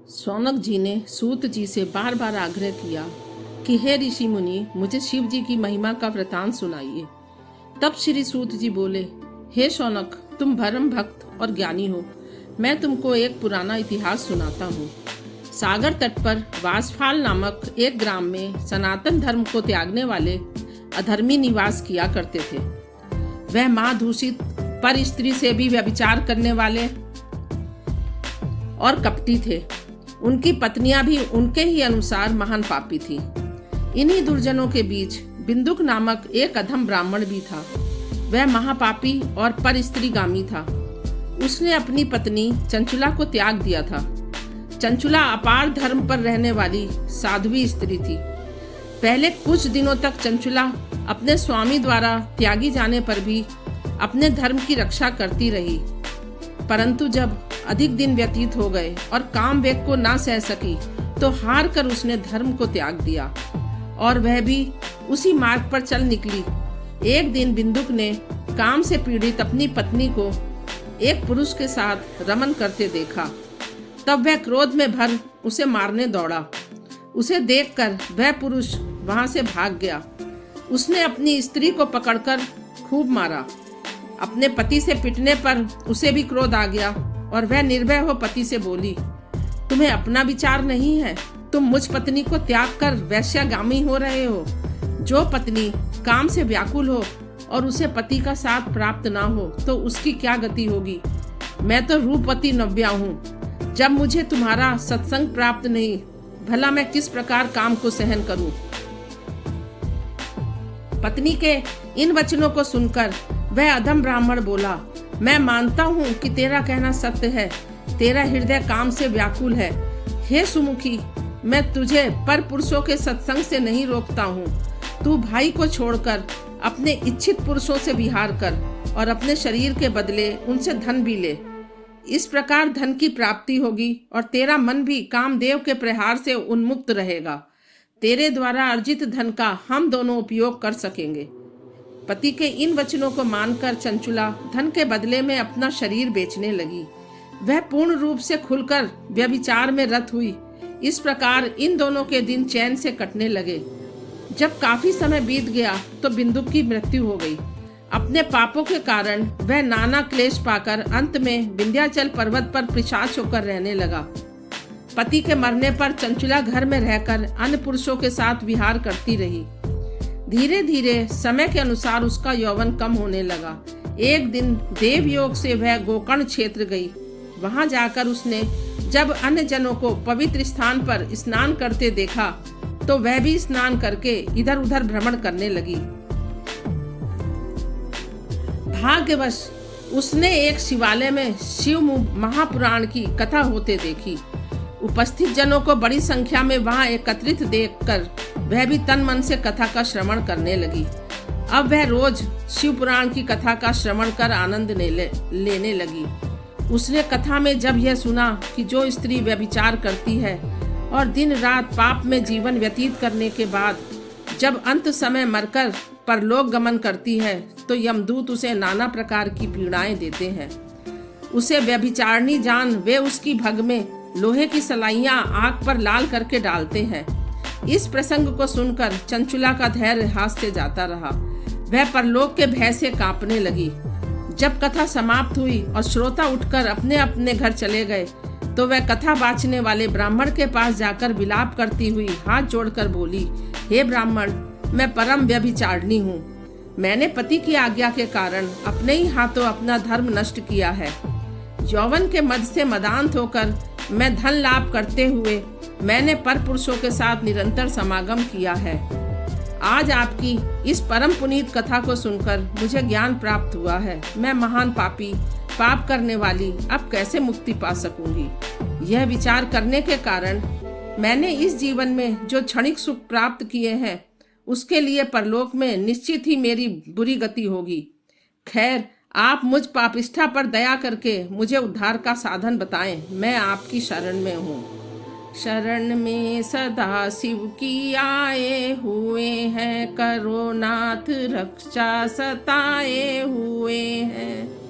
शौनक जी ने सूत जी से बार बार आग्रह किया कि हे ऋषि मुनि, मुझे शिव जी की महिमा का वृतांत सुनाइए। तब श्री सूत जी बोले, हे शौनक, तुम परम भक्त और ज्ञानी हो। मैं तुमको एक पुराना इतिहास सुनाता हूँ। सागर तट पर वासफाल नामक एक ग्राम में सनातन धर्म को त्यागने वाले अधर्मी निवास किया करते थे। वह मां दूषित पर स्त्री से भी व्यभिचार करने वाले और कपटी थे। उनकी पत्नियां भी उनके ही अनुसार महान पापी थीं। इन्हीं दुर्जनों के बीच बिंदुक नामक एक अधम ब्राह्मण भी था। वह महापापी और पर स्त्रीगामी था। उसने अपनी पत्नी चंचुला को त्याग दिया था। चंचुला अपार धर्म पर रहने वाली साध्वी स्त्री थी। पहले कुछ दिनों तक चंचुला अपने स्वामी द्वारा त्यागी जाने पर भी अपने धर्म की रक्षा करती रही, परंतु जब अधिक दिन व्यतीत हो गए और काम वेग को ना सह सकी तो हार कर उसने धर्म को त्याग दिया और वह भी उसी मार्ग पर चल निकली। एक दिन बिंदुक ने काम से पीड़ित अपनी पत्नी को एक पुरुष के साथ रमन करते देखा। तब वह क्रोध में भर उसे मारने दौड़ा। उसे देखकर वह पुरुष वहां से भाग गया। उसने अपनी स्त्री को पकड़कर खूब मारा। अपने पति से पिटने पर उसे भी क्रोध आ गया और वह निर्भय हो पति से बोली, तुम्हें अपना विचार नहीं है? तुम मुझ पत्नी को त्याग कर वैश्यागामी हो रहे हो। जो पत्नी काम से व्याकुल हो और उसे पति का साथ प्राप्त ना हो तो उसकी क्या गति होगी? मैं तो रूपवती नव्या हूँ। जब मुझे तुम्हारा सत्संग प्राप्त नहीं, भला मैं किस प्रकार काम को सहन करूं? पत्नी के इन वचनों को सुनकर वह अधम ब्राह्मण बोला, मैं मानता हूँ कि तेरा कहना सत्य है। तेरा हृदय काम से व्याकुल है। हे सुमुखी, मैं तुझे पर पुरुषों के सत्संग से नहीं रोकता हूँ। तू भाई को छोड़कर अपने इच्छित पुरुषों से विहार कर और अपने शरीर के बदले उनसे धन भी ले। इस प्रकार धन की प्राप्ति होगी और तेरा मन भी कामदेव के प्रहार से उन्मुक्त रहेगा। तेरे द्वारा अर्जित धन का हम दोनों उपयोग कर सकेंगे। पति के इन वचनों को मानकर चंचुला धन के बदले में अपना शरीर बेचने लगी। वह पूर्ण रूप से खुलकर व्यभिचार में रत हुई। इस प्रकार इन दोनों के दिन चैन से कटने लगे। जब काफी समय बीत गया तो बिंदुक की मृत्यु हो गई। अपने पापों के कारण वह नाना क्लेश पाकर अंत में विंध्याचल पर्वत पर पिशाच होकर रहने लगा। पति के मरने पर चंचुला घर में रहकर अन्य पुरुषों के साथ विहार करती रही। धीरे धीरे समय के अनुसार उसका यौवन कम होने लगा। एक दिन देव योग से वह गोकर्ण क्षेत्र गई। वहां जाकर उसने जब अन्य जनों को पवित्र स्थान पर स्नान करते देखा तो वह भी स्नान करके इधर उधर भ्रमण करने लगी। भाग्यवश उसने एक शिवालय में शिव महापुराण की कथा होते देखी। उपस्थित जनों को बड़ी संख्या में वहां एकत्रित देखकर वह भी तन मन से कथा का श्रवण करने लगी। अब वह रोज शिव पुराण की कथा का श्रवण कर आनंद लेने लगी। उसने कथा में जब यह सुना कि जो स्त्री व्यभिचार करती है और दिन रात पाप में जीवन व्यतीत करने के बाद जब अंत समय मरकर परलोक गमन करती है तो यमदूत उसे नाना प्रकार की पीड़ाएं देते हैं। उसे व्यभिचारणी जान वे उसकी भग में लोहे की सलाइयां आग पर लाल करके डालते हैं। इस प्रसंग को सुनकर चंचुला का धैर्य हाथ से जाता रहा। वह परलोक के भय से कांपने लगी। जब कथा समाप्त हुई और श्रोता उठकर अपने अपने घर चले गए तो वह कथा बाँचने वाले ब्राह्मण के पास जाकर विलाप करती हुई हाथ जोड़कर बोली, हे ब्राह्मण, मैं परम व्यभिचारिणी हूँ। मैंने पति की आज्ञा के कारण अपने ही हाथों अपना धर्म नष्ट किया है। यौवन के मद से मदांत होकर मैं धन लाभ करते हुए मैंने पर पुरुषों के साथ निरंतर समागम किया है। आज आपकी इस परम पुनीत कथा को सुनकर मुझे ज्ञान प्राप्त हुआ है। मैं महान पापी, पाप करने वाली अब कैसे मुक्ति पा सकूंगी? यह विचार करने के कारण मैंने इस जीवन में जो क्षणिक सुख प्राप्त किए हैं उसके लिए परलोक में निश्चित ही मेरी बुरी गति होगी। खैर, आप मुझ पापिष्ठा पर दया करके मुझे उद्धार का साधन बताएं। मैं आपकी शरण में हूँ। शरण में सदा शिव की आए हुए हैं, करो नाथ रक्षा सताए हुए हैं।